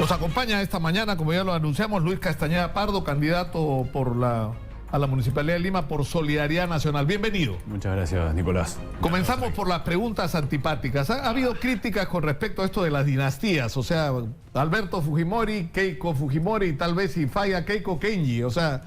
Nos acompaña esta mañana, como ya lo anunciamos, Luis Castañeda Pardo, candidato a la Municipalidad de Lima por Solidaridad Nacional. Bienvenido. Muchas gracias, Nicolás. Comenzamos por las preguntas antipáticas. Ha habido críticas con respecto a esto de las dinastías, o sea, Alberto Fujimori, Keiko Fujimori, y tal vez si falla Keiko Kenji, o sea,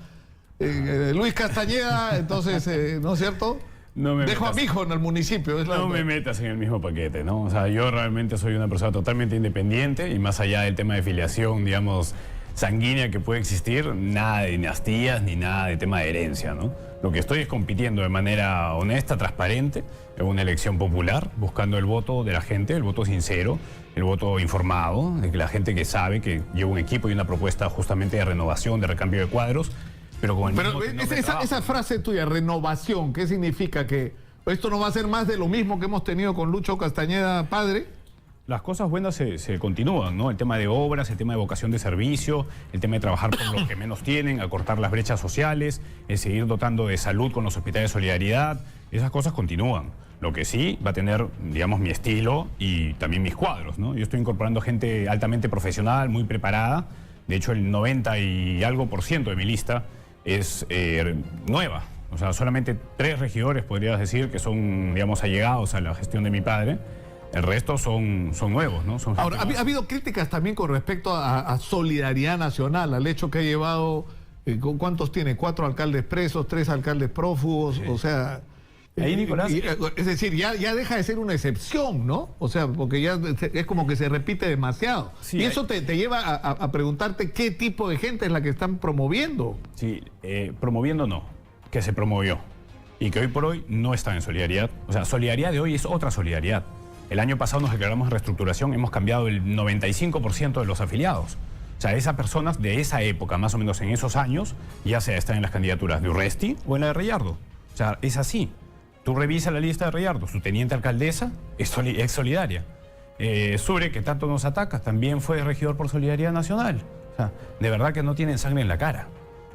Luis Castañeda, entonces, ¿no es cierto? Dejo a mi hijo en el municipio. No me metas en el mismo paquete, ¿no? O sea, yo realmente soy una persona totalmente independiente y más allá del tema de filiación, digamos, sanguínea que puede existir, nada de dinastías ni nada de tema de herencia, ¿no? Lo que estoy es compitiendo de manera honesta, transparente, en una elección popular, buscando el voto de la gente, el voto sincero, el voto informado, de la gente que sabe que lleva un equipo y una propuesta justamente de renovación, de recambio de cuadros. Pero esa frase tuya, renovación, ¿qué significa? ¿Que esto no va a ser más de lo mismo que hemos tenido con Lucho Castañeda padre? Las cosas buenas se continúan, ¿no? El tema de obras, el tema de vocación de servicio, el tema de trabajar con los que menos tienen, acortar las brechas sociales, el seguir dotando de salud con los hospitales de solidaridad, esas cosas continúan. Lo que sí va a tener, digamos, mi estilo y también mis cuadros, ¿no? Yo estoy incorporando gente altamente profesional, muy preparada. De hecho, el 90 y algo % de mi lista es nueva. O sea, solamente 3 regidores, podrías decir, que son, digamos, allegados a la gestión de mi padre. El resto son nuevos, ¿no? Ahora, ha habido críticas también con respecto a Solidaridad Nacional, al hecho que ha llevado, ¿cuántos tiene? 4 alcaldes presos, 3 alcaldes prófugos, sí. O sea... Ahí, Nicolás... es decir, ya deja de ser una excepción, ¿no? O sea, porque ya es como que se repite demasiado. Sí, y eso te lleva a preguntarte qué tipo de gente es la que están promoviendo. Sí, promoviendo no, que se promovió. Y que hoy por hoy no está en solidaridad. O sea, solidaridad de hoy es otra solidaridad. El año pasado nos declaramos en reestructuración, hemos cambiado el 95% de los afiliados. O sea, esas personas de esa época, más o menos en esos años, ya sea están en las candidaturas de Urresti o en la de Reyardo. O sea, es así. Tú revisas la lista de Reyardo, su teniente alcaldesa es solidaria. Sure, que tanto nos ataca, también fue regidor por Solidaridad Nacional. O sea, de verdad que no tienen sangre en la cara.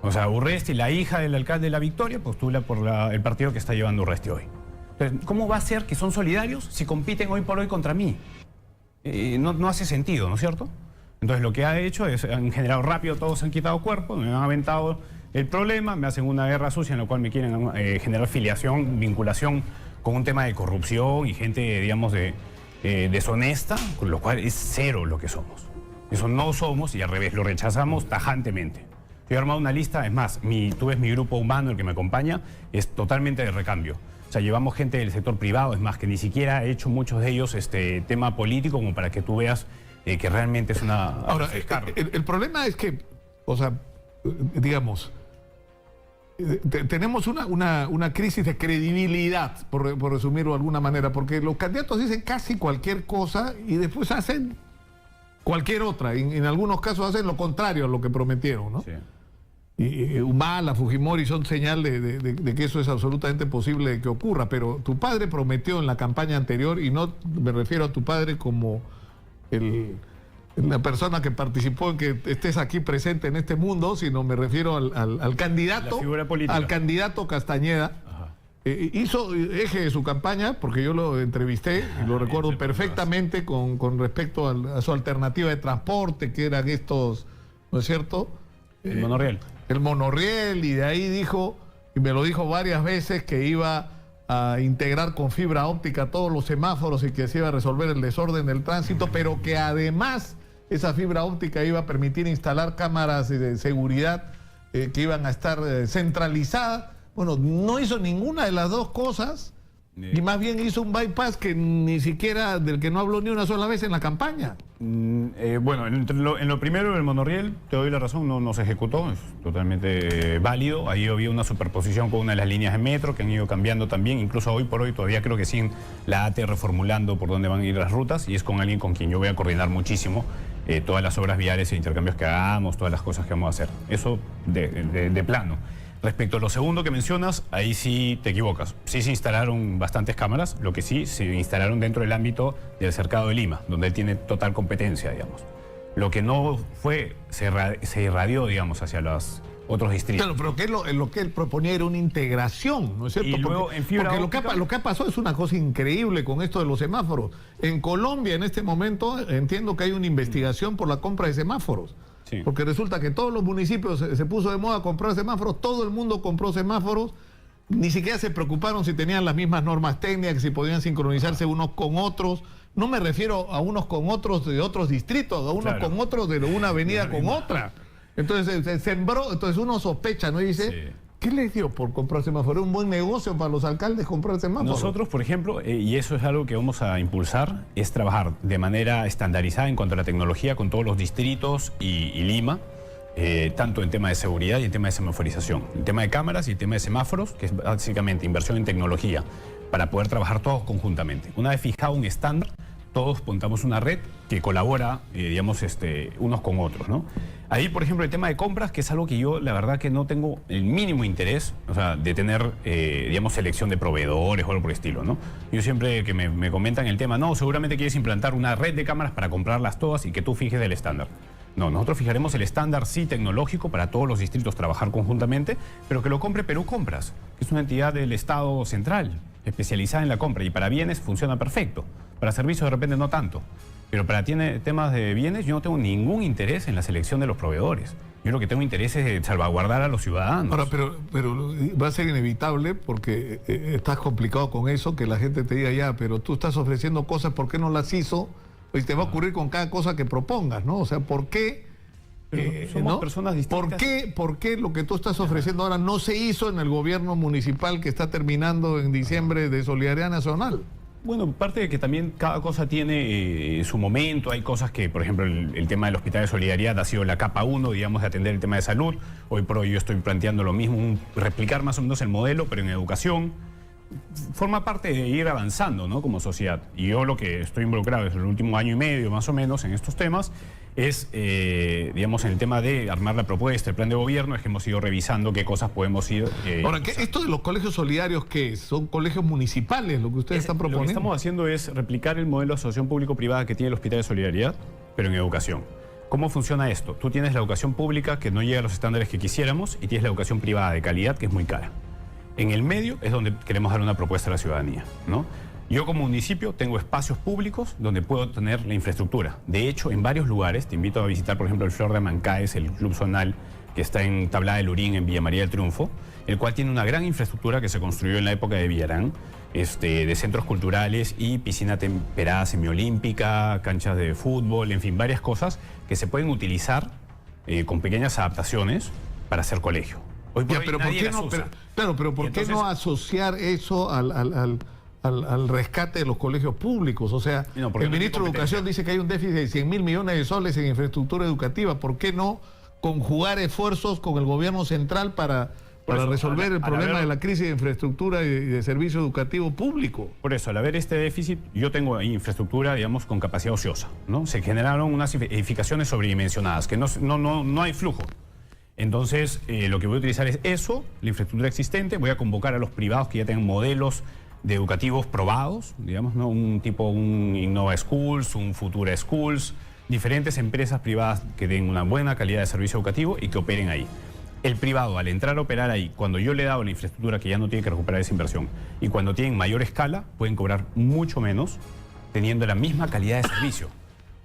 O sea, Urresti, la hija del alcalde de La Victoria, postula por el partido que está llevando Urresti hoy. Entonces, ¿cómo va a ser que son solidarios si compiten hoy por hoy contra mí? No hace sentido, ¿no es cierto? Entonces, lo que ha hecho es, han generado rápido, todos se han quitado cuerpo, me han aventado el problema, me hacen una guerra sucia en la cual me quieren generar filiación, vinculación con un tema de corrupción y gente, digamos, deshonesta, con lo cual es cero lo que somos. Eso no somos y al revés, lo rechazamos tajantemente. Yo he armado una lista, es más, tú ves mi grupo humano, el que me acompaña, es totalmente de recambio. O sea, llevamos gente del sector privado, es más, que ni siquiera he hecho muchos de ellos tema político como para que tú veas que realmente es una... Ahora, el problema es que, o sea, digamos, tenemos una crisis de credibilidad, por resumirlo de alguna manera, porque los candidatos dicen casi cualquier cosa y después hacen cualquier otra. En algunos casos hacen lo contrario a lo que prometieron, ¿no? Sí. Y Humala, Fujimori son señal de que eso es absolutamente posible que ocurra, pero tu padre prometió en la campaña anterior, y no me refiero a tu padre como la persona que participó en que estés aquí presente en este mundo, sino me refiero al candidato, al candidato Castañeda. Hizo eje de su campaña, porque yo lo entrevisté y lo recuerdo perfectamente con respecto a su alternativa de transporte, que eran estos, ¿no es cierto? El monorriel. El monorriel, y de ahí dijo, y me lo dijo varias veces, que iba a integrar con fibra óptica todos los semáforos y que se iba a resolver el desorden del tránsito, pero que además esa fibra óptica iba a permitir instalar cámaras de seguridad que iban a estar centralizadas. Bueno, no hizo ninguna de las dos cosas y más bien hizo un bypass que ni siquiera, del que no habló ni una sola vez en la campaña. Bueno, en lo primero, el monorriel, te doy la razón, no se ejecutó, es totalmente válido. Ahí había una superposición con una de las líneas de metro que han ido cambiando también. Incluso hoy por hoy todavía creo que siguen la AT reformulando por dónde van a ir las rutas, y es con alguien con quien yo voy a coordinar muchísimo todas las obras viales e intercambios que hagamos, todas las cosas que vamos a hacer. Eso de plano. Respecto a lo segundo que mencionas, ahí sí te equivocas. Sí se instalaron bastantes cámaras, lo que sí se instalaron dentro del ámbito del Cercado de Lima, donde él tiene total competencia, digamos. Lo que no fue, se irradió, digamos, hacia las otros distritos. Claro, pero que lo que él proponía era una integración, ¿no es cierto? Y luego, en fibra porque óptica, lo que ha pasado es una cosa increíble con esto de los semáforos. En Colombia, en este momento, entiendo que hay una investigación por la compra de semáforos. Sí. Porque resulta que todos los municipios se puso de moda comprar semáforos, todo el mundo compró semáforos, ni siquiera se preocuparon si tenían las mismas normas técnicas, si podían sincronizarse unos con otros. No me refiero a unos con otros de otros distritos, a unos con otros de una avenida con otra. Entonces se sembró, entonces uno sospecha, ¿no? Y dice, Sí. ¿qué les dio por comprar semáforos? ¿Es un buen negocio para los alcaldes comprar semáforos? Nosotros, por ejemplo, y eso es algo que vamos a impulsar, es trabajar de manera estandarizada en cuanto a la tecnología con todos los distritos y Lima, tanto en tema de seguridad y en tema de semaforización. El tema de cámaras y el tema de semáforos, que es básicamente inversión en tecnología, para poder trabajar todos conjuntamente. Una vez fijado un estándar, todos montamos una red que colabora, digamos, unos con otros, ¿no? Ahí, por ejemplo, el tema de compras, que es algo que yo, la verdad, que no tengo el mínimo interés, o sea, de tener, digamos, selección de proveedores o algo por el estilo, ¿no? Yo siempre que me comentan el tema, no, seguramente quieres implantar una red de cámaras para comprarlas todas y que tú fijes el estándar. No, nosotros fijaremos el estándar, sí, tecnológico, para todos los distritos trabajar conjuntamente, pero que lo compre Perú Compras, que es una entidad del Estado central, especializada en la compra, y para bienes funciona perfecto. Para servicios de repente no tanto. Pero para temas de bienes yo no tengo ningún interés en la selección de los proveedores. Yo lo que tengo interés es salvaguardar a los ciudadanos. Ahora, pero va a ser inevitable porque estás complicado con eso, que la gente te diga ya, pero tú estás ofreciendo cosas, ¿por qué no las hizo? Y te va a ocurrir con cada cosa que propongas, ¿no? O sea, ¿por qué? Somos ¿no? personas distintas. ¿Por qué lo que tú estás ofreciendo ahora no se hizo en el gobierno municipal que está terminando en diciembre de Solidaridad Nacional? Bueno, parte de que también cada cosa tiene su momento. Hay cosas que, por ejemplo, el tema del Hospital de Solidaridad ha sido la capa 1, digamos, de atender el tema de salud. Hoy por hoy yo estoy planteando lo mismo, replicar más o menos el modelo, pero en educación. Forma parte de ir avanzando, ¿no?, como sociedad. Y yo lo que estoy involucrado desde el último año y medio, más o menos, en estos temas, es, digamos, en el tema de armar la propuesta, el plan de gobierno, es que hemos ido revisando qué cosas podemos ir... Ahora, esto de los colegios solidarios, ¿qué es? ¿Son colegios municipales lo que ustedes están proponiendo? Lo que estamos haciendo es replicar el modelo de asociación público-privada que tiene el Hospital de Solidaridad, pero en educación. ¿Cómo funciona esto? Tú tienes la educación pública que no llega a los estándares que quisiéramos y tienes la educación privada de calidad que es muy cara. En el medio es donde queremos dar una propuesta a la ciudadanía, ¿no? Yo como municipio tengo espacios públicos donde puedo tener la infraestructura. De hecho, en varios lugares, te invito a visitar, por ejemplo, el Flor de Mancaes, el Club Zonal, que está en Tablada del Urín, en Villa María del Triunfo, el cual tiene una gran infraestructura que se construyó en la época de Villarán, de centros culturales y piscina temperada semiolímpica, canchas de fútbol, en fin, varias cosas que se pueden utilizar con pequeñas adaptaciones para hacer colegio. Hoy por hoy pero nadie ¿por qué las no? usa. Pero ¿por qué no asociar eso al rescate de los colegios públicos? O sea, No, porque el no hay ministro de competencia. Educación dice que hay un déficit de 100.000 millones de soles en infraestructura educativa. ¿Por qué no conjugar esfuerzos con el gobierno central para resolver el problema de la crisis de infraestructura y de servicio educativo público? Por eso, al haber este déficit, yo tengo ahí infraestructura, digamos, con capacidad ociosa, ¿no? Se generaron unas edificaciones sobredimensionadas, que no hay flujo. Entonces, lo que voy a utilizar es eso, la infraestructura existente. Voy a convocar a los privados que ya tengan modelos de educativos probados, digamos, ¿no? Un Innova Schools, un Futura Schools, diferentes empresas privadas que den una buena calidad de servicio educativo y que operen ahí. El privado, al entrar a operar ahí, cuando yo le he dado la infraestructura que ya no tiene que recuperar esa inversión, y cuando tienen mayor escala, pueden cobrar mucho menos, teniendo la misma calidad de servicio.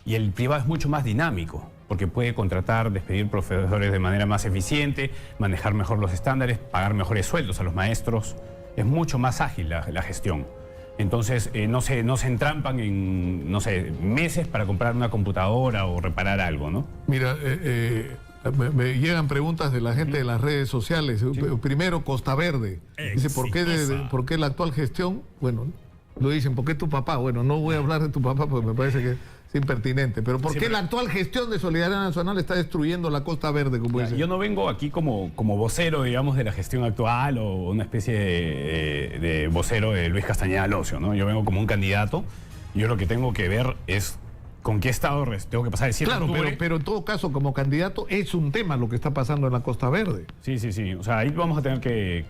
Y el privado es mucho más dinámico, porque puede contratar, despedir profesores de manera más eficiente, manejar mejor los estándares, pagar mejores sueldos a los maestros. Es mucho más ágil la gestión. Entonces, no se entrampan en, no sé, meses para comprar una computadora o reparar algo, ¿no? Mira, me llegan preguntas de la gente de las redes sociales. Sí. Primero, Costa Verde. Dice, ¿por qué la actual gestión? Bueno, lo dicen, ¿por qué tu papá? Bueno, no voy a hablar de tu papá porque me parece que es impertinente. Pero ¿por qué la actual gestión de Solidaridad Nacional está destruyendo la Costa Verde? Como dice? Yo no vengo aquí como vocero, digamos, de la gestión actual o una especie de vocero de Luis Castañeda Locio, ¿no? Yo vengo como un candidato. Yo lo que tengo que ver es con qué estado tengo que pasar el 7 de octubre. Claro, pero en todo caso, como candidato, es un tema lo que está pasando en la Costa Verde. Sí. O sea, ahí vamos a tener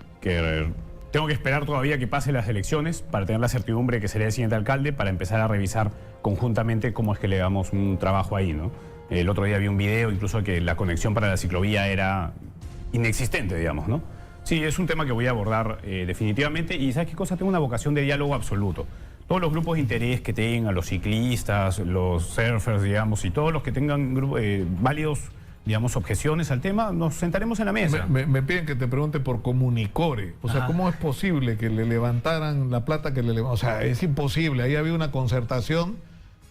tengo que esperar todavía que pasen las elecciones para tener la certidumbre que será el siguiente alcalde, para empezar a revisar conjuntamente cómo es que le damos un trabajo ahí, ¿no? El otro día vi un video incluso que la conexión para la ciclovía era inexistente, digamos, ¿no? Sí, es un tema que voy a abordar definitivamente. Y ¿sabes qué cosa? Tengo una vocación de diálogo absoluto. Todos los grupos de interés que tengan, los ciclistas, los surfers, digamos, y todos los que tengan válidos, digamos, objeciones al tema, nos sentaremos en la mesa. Me piden que te pregunte por Comunicore. O sea, ¿cómo es posible que le levantaran la plata que le levantaron? O sea, es imposible. Ahí había una concertación,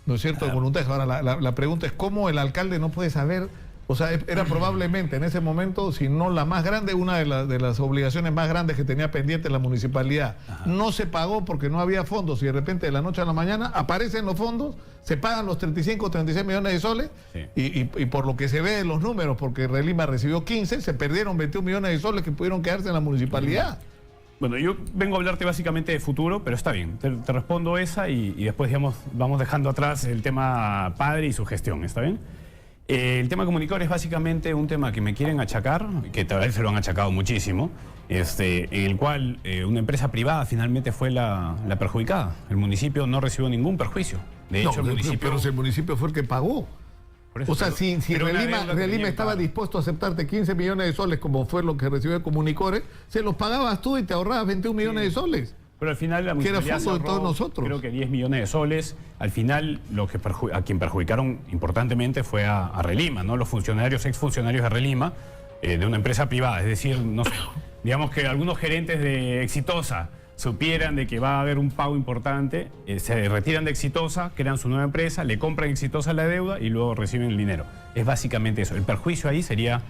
¿no es cierto?, de voluntades. Ahora, la pregunta es cómo el alcalde no puede saber. O sea, era probablemente en ese momento, si no la más grande, una de las obligaciones más grandes que tenía pendiente la municipalidad. No se pagó porque no había fondos y de repente de la noche a la mañana aparecen los fondos, se pagan los 35 o 36 millones de soles y por lo que se ve de los números, porque Relima recibió 15, se perdieron 21 millones de soles que pudieron quedarse en la municipalidad. Bueno, yo vengo a hablarte básicamente de futuro, pero está bien, te respondo esa y después, digamos, vamos dejando atrás el tema padre y su gestión, ¿está bien? El tema Comunicore es básicamente un tema que me quieren achacar, que tal vez se lo han achacado muchísimo, en el cual una empresa privada finalmente fue la perjudicada. El municipio no recibió ningún perjuicio. De hecho, el municipio... Pero si el municipio fue el que pagó. Eso, o sea, si Relima estaba dispuesto a aceptarte 15 millones de soles, como fue lo que recibió el Comunicore, se los pagabas tú y te ahorrabas 21 millones de soles. Pero al final la municipalidad de todos nosotros. Creo que 10 millones de soles. Al final a quien perjudicaron importantemente fue a Relima, ¿no? Los funcionarios, exfuncionarios de Relima, de una empresa privada. Es decir, no sé, digamos que algunos gerentes de Exitosa supieran de que va a haber un pago importante, se retiran de Exitosa, crean su nueva empresa, le compran Exitosa la deuda y luego reciben el dinero. Es básicamente eso. El perjuicio ahí sería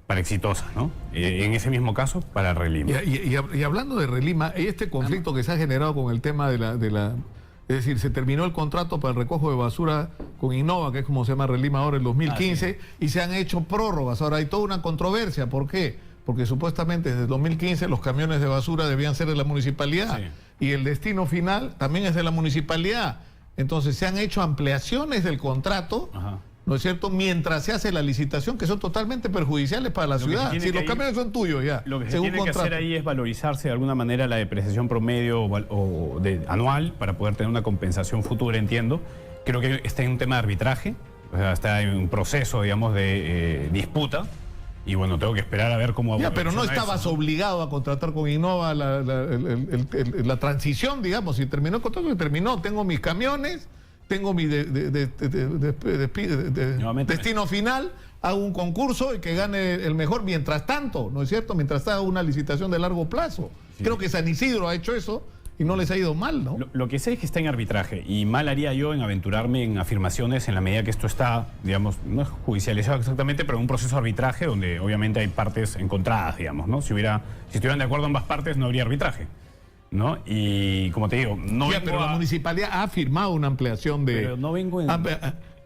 para Exitosa, ¿no? En ese mismo caso, para Relima. Y hablando de Relima, este conflicto que se ha generado con el tema de la... Es decir, se terminó el contrato para el recojo de basura con Innova, que es como se llama Relima ahora, el 2015, y se han hecho prórrogas. Ahora hay toda una controversia. ¿Por qué? Porque supuestamente desde el 2015 los camiones de basura debían ser de la municipalidad y el destino final también es de la municipalidad. Entonces se han hecho ampliaciones del contrato, ¿no es cierto?, mientras se hace la licitación, que son totalmente perjudiciales para la ciudad. Si los camiones son tuyos ya. Lo que se tiene que hacer ahí es valorizarse de alguna manera la depreciación promedio anual para poder tener una compensación futura, entiendo. Creo que está en un tema de arbitraje, o sea, está en un proceso, digamos, de disputa. Y bueno, tengo que esperar a ver cómo... pero no estabas obligado a contratar con Innova la transición, digamos. Si terminó el contrato, terminó. Tengo mis camiones, tengo mi destino final, hago un concurso y que gane el mejor mientras tanto, ¿no es cierto? Mientras haga una licitación de largo plazo. Creo que San Isidro ha hecho eso y no les ha ido mal, ¿no? Lo que sé es que está en arbitraje y mal haría yo en aventurarme en afirmaciones en la medida que esto está, digamos, no es judicializado exactamente, pero en un proceso de arbitraje donde obviamente hay partes encontradas, digamos, ¿no? Si estuvieran de acuerdo ambas partes no habría arbitraje, ¿no? Y como te digo, no vengo pero la municipalidad ha firmado una ampliación de... Pero no vengo en...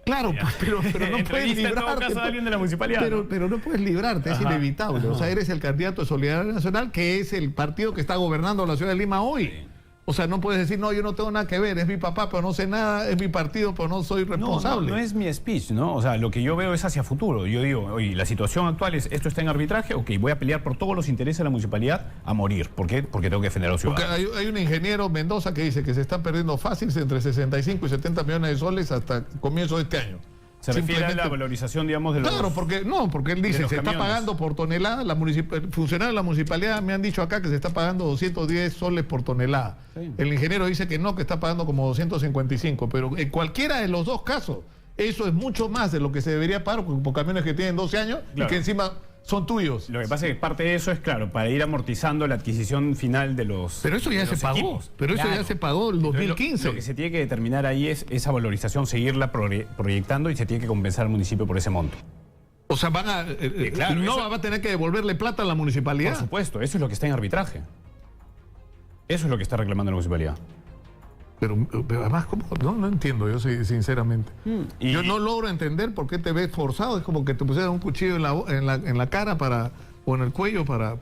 Claro, pero no puedes librarte. A alguien de la municipalidad, pero no puedes librarte, es inevitable. O sea, eres el candidato de Solidaridad Nacional, que es el partido que está gobernando la ciudad de Lima hoy. O sea, no puedes decir, no, yo no tengo nada que ver, es mi papá, pero no sé nada, es mi partido, pero no soy responsable. No es mi speech, ¿no? O sea, lo que yo veo es hacia futuro. Yo digo, oye, la situación actual es, esto está en arbitraje, ok, voy a pelear por todos los intereses de la municipalidad a morir. ¿Por qué? Porque tengo que defender a los ciudadanos. Porque hay un ingeniero Mendoza que dice que se están perdiendo fácil entre 65 y 70 millones de soles hasta comienzo de este año. Se refiere a la valorización, digamos, de los... Claro, porque él dice, se está pagando por tonelada, funcionarios de la municipalidad me han dicho acá que se está pagando 210 soles por tonelada. Sí. El ingeniero dice que no, que está pagando como 255, pero en cualquiera de los dos casos, eso es mucho más de lo que se debería pagar por camiones que tienen 12 años y que encima son tuyos. Lo que pasa es que parte de eso es, claro, para ir amortizando la adquisición final de los... Pero eso ya se pagó. Pero eso ya se pagó el 2015. Lo que se tiene que determinar ahí es esa valorización, seguirla proyectando y se tiene que compensar al municipio por ese monto. O sea, va a tener que devolverle plata a la municipalidad. Por supuesto, eso es lo que está en arbitraje. Eso es lo que está reclamando la municipalidad. Pero además, ¿cómo? No entiendo yo, sinceramente. Yo no logro entender por qué te ves forzado. Es como que te pusieran un cuchillo en la cara o en el cuello para...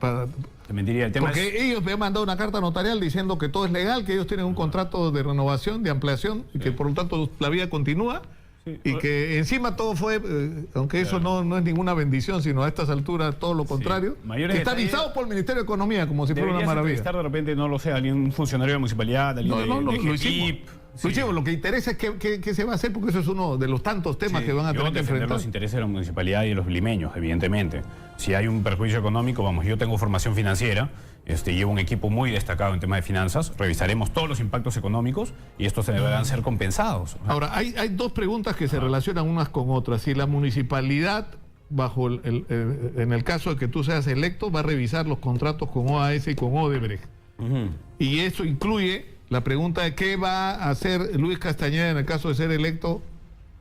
Te mentiría, el tema porque ellos me han mandado una carta notarial diciendo que todo es legal, que ellos tienen un contrato de renovación, de ampliación, y que por lo tanto la vida continúa. Y que encima todo fue, aunque eso no es ninguna bendición, sino a estas alturas todo lo contrario, que está avisado por el Ministerio de Economía como si fuera una maravilla. Estar de repente, no lo sé, un funcionario de la municipalidad, alguien de GEPIP, Pues, Chivo, lo que interesa es qué se va a hacer, porque eso es uno de los tantos temas que van a tener que enfrentar. Los intereses de la municipalidad y de los limeños, evidentemente. Si hay un perjuicio económico, vamos, yo tengo formación financiera, llevo un equipo muy destacado en temas de finanzas, revisaremos todos los impactos económicos y estos se deberán ser compensados. Ahora, hay dos preguntas que se relacionan unas con otras. Si la municipalidad, en el caso de que tú seas electo, va a revisar los contratos con OAS y con Odebrecht. Y eso incluye la pregunta de qué va a hacer Luis Castañeda en el caso de ser electo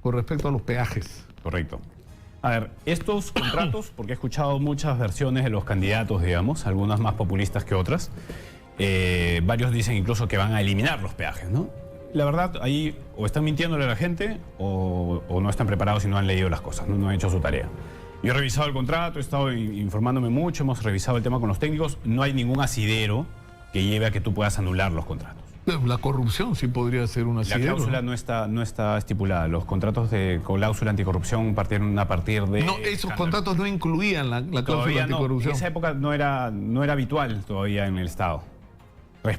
con respecto a los peajes. Correcto. A ver, estos contratos, porque he escuchado muchas versiones de los candidatos, digamos, algunas más populistas que otras, varios dicen incluso que van a eliminar los peajes, ¿no? La verdad, ahí o están mintiéndole a la gente o no están preparados y no han leído las cosas, no han hecho su tarea. Yo he revisado el contrato, he estado informándome mucho, hemos revisado el tema con los técnicos, no hay ningún asidero que lleve a que tú puedas anular los contratos. La corrupción sí podría ser una asidero. La cláusula no está estipulada. Los contratos de cláusula anticorrupción partieron a partir de... No, esos contratos no incluían la cláusula anticorrupción. En esa época no era habitual todavía en el Estado.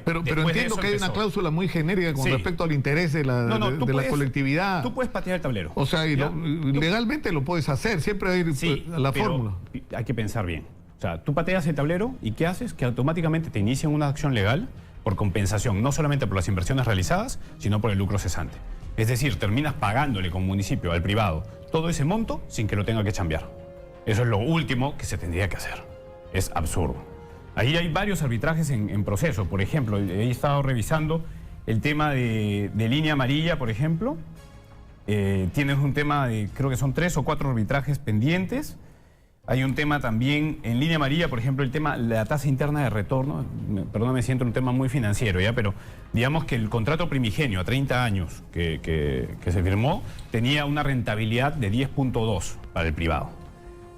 Pero entiendo que hay una cláusula muy genérica con respecto al interés de la colectividad. Tú puedes patear el tablero. O sea, legalmente lo puedes hacer, siempre hay la fórmula. Hay que pensar bien. O sea, tú pateas el tablero y ¿qué haces? Que automáticamente te inician una acción legal por compensación, no solamente por las inversiones realizadas, sino por el lucro cesante. Es decir, terminas pagándole como municipio al privado todo ese monto sin que lo tenga que chambear. Eso es lo último que se tendría que hacer. Es absurdo. Ahí hay varios arbitrajes en proceso. Por ejemplo, he estado revisando el tema de línea amarilla, por ejemplo. Tienes un tema de, creo que son 3 o 4 arbitrajes pendientes. Hay un tema también en línea amarilla, por ejemplo, el tema la tasa interna de retorno. Perdóname, siento un tema muy financiero, ¿ya? Pero digamos que el contrato primigenio a 30 años que se firmó tenía una rentabilidad de 10.2 para el privado.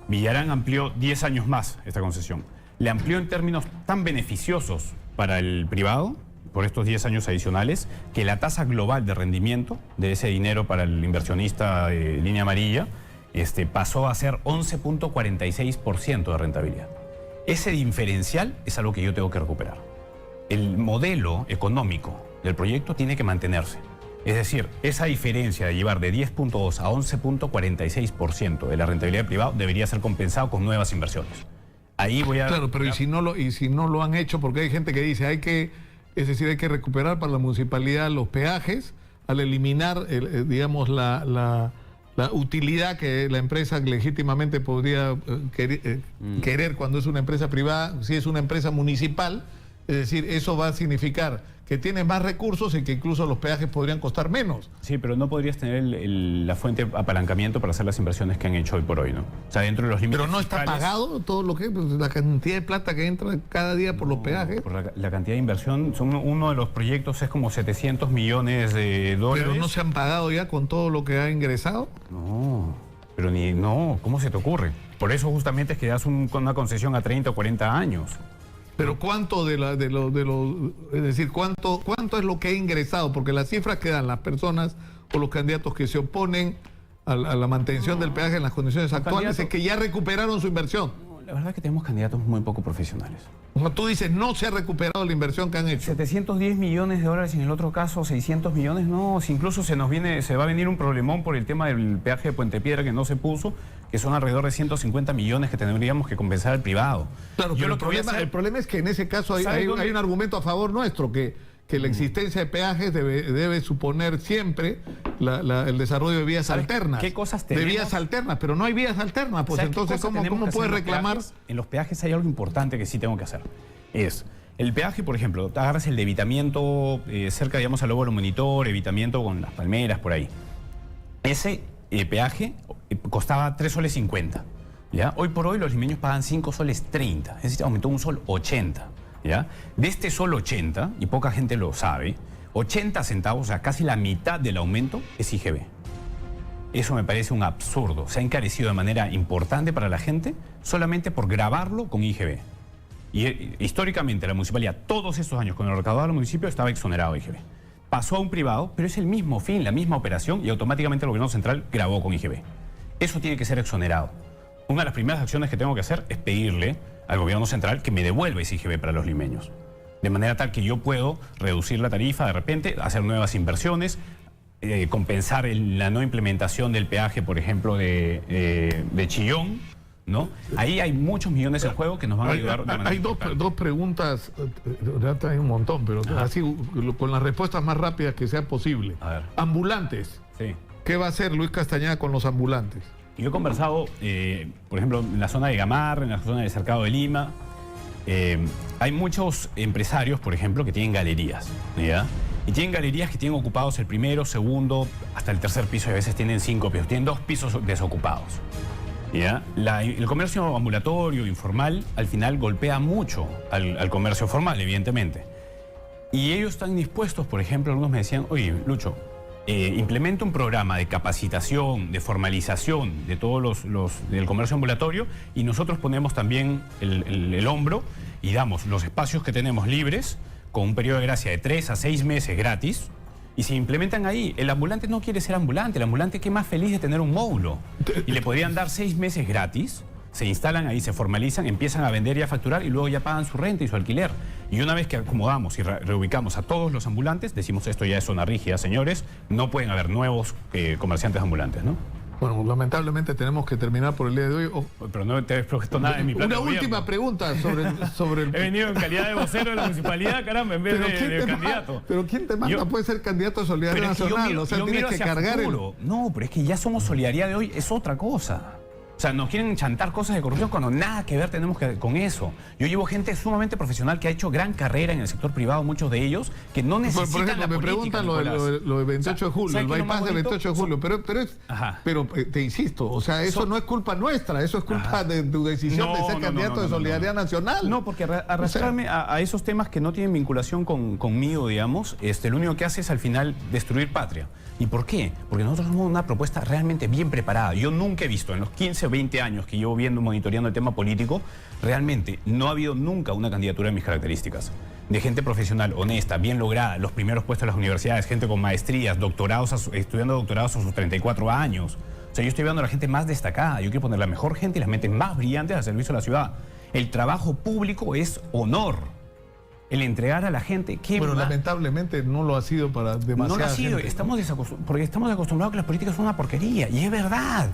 Villarán amplió 10 años más esta concesión. Le amplió en términos tan beneficiosos para el privado, por estos 10 años adicionales, que la tasa global de rendimiento de ese dinero para el inversionista de línea amarilla pasó a ser 11.46% de rentabilidad. Ese diferencial es algo que yo tengo que recuperar. El modelo económico del proyecto tiene que mantenerse. Es decir, esa diferencia de llevar de 10.2 a 11.46% de la rentabilidad privada debería ser compensado con nuevas inversiones. Ahí voy a... Claro, pero ¿y si no lo han hecho? Porque hay gente que dice, hay que recuperar para la municipalidad los peajes al eliminar, digamos, la utilidad que la empresa legítimamente podría querer cuando es una empresa privada, si es una empresa municipal. Es decir, eso va a significar que tienes más recursos y que incluso los peajes podrían costar menos. Sí, pero no podrías tener la fuente de apalancamiento para hacer las inversiones que han hecho hoy por hoy, ¿no? O sea, dentro de los límites. Pero no está pagado todo lo que la cantidad de plata que entra cada día por los peajes. Por la cantidad de inversión, uno de los proyectos es como 700 millones de dólares. ¿Pero no se han pagado ya con todo lo que ha ingresado? No, pero ¿cómo se te ocurre? Por eso justamente es que das una concesión a 30 o 40 años. Pero ¿cuánto es decir, cuánto es lo que ha ingresado? Porque las cifras que dan las personas o los candidatos que se oponen a la mantención del peaje en las condiciones actuales es que ya recuperaron su inversión. La verdad es que tenemos candidatos muy poco profesionales. Tú dices, no se ha recuperado la inversión que han hecho. 710 millones de dólares, en el otro caso 600 millones, no. Si incluso se va a venir un problemón por el tema del peaje de Puente Piedra que no se puso, que son alrededor de 150 millones que tendríamos que compensar al privado. Claro, pero el problema es que en ese caso hay un argumento a favor nuestro, que la existencia de peajes debe suponer siempre el desarrollo de vías alternas. ¿Qué cosas tenemos? De vías alternas, pero no hay vías alternas, pues entonces ¿cómo puedes reclamar? En los peajes hay algo importante que sí tengo que hacer. Es el peaje, por ejemplo, agarras el de evitamiento cerca, digamos, al Lóbulo Monitor, evitamiento con las palmeras, por ahí. Ese peaje costaba 3 soles 50. ¿Ya? Hoy por hoy los limeños pagan 5 soles 30, es decir, aumentó un sol 80. ¿Ya? De este sol 80, y poca gente lo sabe, 80 centavos, o sea, casi la mitad del aumento es IGB. Eso me parece un absurdo. Se ha encarecido de manera importante para la gente solamente por grabarlo con IGB. Y históricamente la municipalidad, todos estos años, con el recaudado del municipio, estaba exonerado de IGB. Pasó a un privado, pero es el mismo fin, la misma operación, y automáticamente el gobierno central grabó con IGB. Eso tiene que ser exonerado. Una de las primeras acciones que tengo que hacer es pedirle al gobierno central que me devuelva ese IGB para los limeños. De manera tal que yo puedo reducir la tarifa de repente, hacer nuevas inversiones, compensar la no implementación del peaje, por ejemplo, de Chillón, ¿no? Ahí hay muchos millones en juego que nos van a ayudar. Hay dos preguntas, ya hay un montón, pero así con las respuestas más rápidas que sea posible. A ver. Ambulantes. Sí. ¿Qué va a hacer Luis Castañeda con los ambulantes? Yo he conversado, por ejemplo, en la zona de Gamarra, en la zona del Cercado de Lima. Hay muchos empresarios, por ejemplo, que tienen galerías, ¿ya? Y tienen galerías que tienen ocupados el primero, segundo, hasta el tercer piso, y a veces tienen 5 pisos, tienen 2 pisos desocupados, ¿ya? El comercio ambulatorio, informal, al final golpea mucho al comercio formal, evidentemente. Y ellos están dispuestos, por ejemplo, algunos me decían, oye, Lucho, implementa un programa de capacitación, de formalización de todos del comercio ambulatorio, y nosotros ponemos también el hombro y damos los espacios que tenemos libres con un periodo de gracia de 3 a 6 meses gratis, y se implementan ahí. El ambulante no quiere ser ambulante, el ambulante que más feliz de tener un módulo, y le podrían dar 6 meses gratis. Se instalan ahí, se formalizan, empiezan a vender y a facturar, y luego ya pagan su renta y su alquiler. Y una vez que acomodamos y reubicamos a todos los ambulantes, decimos esto ya es zona rígida, señores, no pueden haber nuevos comerciantes ambulantes, ¿no? Bueno, lamentablemente tenemos que terminar por el día de hoy. Pero no te he propuesto nada en mi plan de Una gobierno. última pregunta sobre el... He venido en calidad de vocero de la municipalidad, caramba, en vez de candidato. Pero ¿quién te manda? Puede ser candidato a Solidaridad Nacional, o sea, tienes que cargar el... No, pero es que ya somos Solidaridad de hoy, es otra cosa. O sea, nos quieren chantar cosas de corrupción cuando nada que ver tenemos con eso. Yo llevo gente sumamente profesional que ha hecho gran carrera en el sector privado, muchos de ellos, que no necesitan por ejemplo, la me política, preguntan lo del 28 de julio, el bypass del 28 de julio, pero te insisto, o sea, eso no es culpa nuestra, eso es culpa de tu decisión de ser candidato de Solidaridad Nacional. No, porque arrastrarme a esos temas que no tienen vinculación conmigo, digamos, lo único que hace es al final destruir patria. ¿Y por qué? Porque nosotros somos una propuesta realmente bien preparada. Yo nunca he visto en los 15 o 20 años que llevo monitoreando el tema político, realmente no ha habido nunca una candidatura de mis características. De gente profesional, honesta, bien lograda, los primeros puestos en las universidades, gente con maestrías, doctorados, estudiando doctorados a sus 34 años. O sea, yo estoy viendo a la gente más destacada. Yo quiero poner la mejor gente y las mentes más brillantes al servicio de la ciudad. El trabajo público es honor. El entregar a la gente... Bueno, lamentablemente no lo ha sido para demasiada No lo ha sido, gente. porque estamos acostumbrados a que la política es una porquería, y es verdad.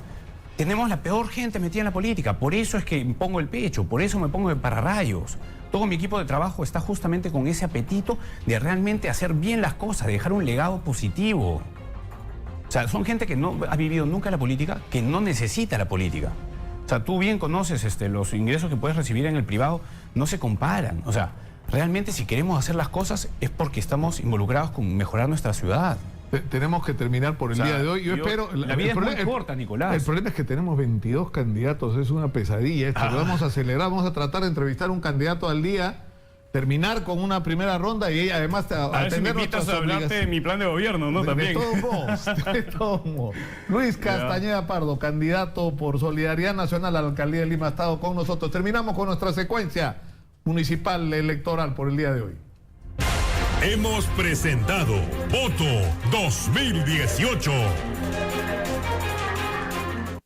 Tenemos la peor gente metida en la política, por eso es que pongo el pecho, por eso me pongo de pararrayos. Todo mi equipo de trabajo está justamente con ese apetito de realmente hacer bien las cosas, de dejar un legado positivo. O sea, son gente que no ha vivido nunca la política, que no necesita la política. O sea, tú bien conoces los ingresos que puedes recibir en el privado, no se comparan. O sea, realmente si queremos hacer las cosas es porque estamos involucrados con mejorar nuestra ciudad. Tenemos que terminar por el día de hoy. Yo espero... La vida es muy corta, Nicolás. El problema es que tenemos 22 candidatos, es una pesadilla esto. Lo vamos a acelerar, vamos a tratar de entrevistar a un candidato al día, terminar con una primera ronda y además a ver si me invitas a hablarte de mi plan de gobierno, ¿no? También. De todos modos. Luis Castañeda Pardo, candidato por Solidaridad Nacional a la Alcaldía de Lima, ha estado con nosotros. Terminamos con nuestra secuencia municipal electoral por el día de hoy. Hemos presentado Voto 2018.